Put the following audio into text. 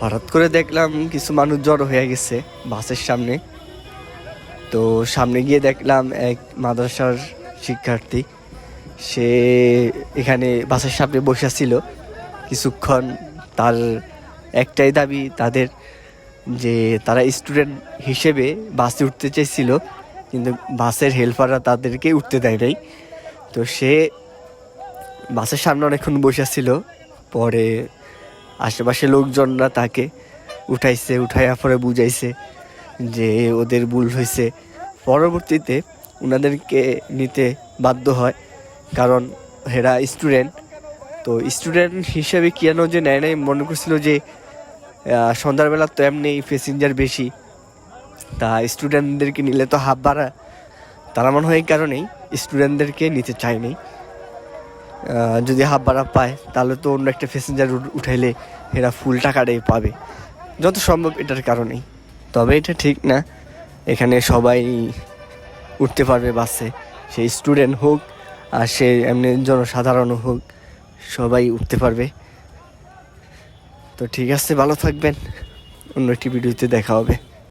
হঠাৎ করে দেখলাম কিছু মানুষ জড়ো হয়ে গেছে বাসের সামনে। তো সামনে গিয়ে দেখলাম এক মাদ্রাসার শিক্ষার্থী, সে এখানে বাসের সামনে বসে ছিল কিছুক্ষণ। তার একটাই দাবি তাদের, যে তারা স্টুডেন্ট হিসেবে বাসে উঠতে চাইছিল, কিন্তু বাসের হেল্পাররা তাদেরকে উঠতে দেয় নাই। তো সে বাসের সামনে অনেকক্ষণ বসে ছিল। পরে আশেপাশে লোকজনরা তাকে উঠাইয়া পরে বুঝাইছে যে ওদের ভুল হয়েছে। পরবর্তীতে ওনাদেরকে নিতে বাধ্য হয়, কারণ এরা স্টুডেন্ট। তো স্টুডেন্ট হিসেবে কেন যে নেয় নাই, মনে করছিল যে সন্ধ্যাবেলা তো এমনি প্যাসেঞ্জার বেশি, তা স্টুডেন্টদেরকে নিলে তো হাফ ভাড়া, তারা মনে হয় এই কারণেই স্টুডেন্টদেরকে নিতে চায়নি। যদি হাফ ভাড়া পায় তাহলে তো অন্য একটা প্যাসেঞ্জার উঠাইলে এরা ফুল টাকাটাই পাবে, যত সম্ভব এটার কারণেই। তবে এটা ঠিক না, এখানে সবাই উঠতে পারবে বাসে, সে স্টুডেন্ট হোক আর সে এমনি জনসাধারণ হোক, সবাই উঠতে পারবে। তো ঠিক আছে, ভালো থাকবেন, অন্য একটি ভিডিওতে দেখা হবে।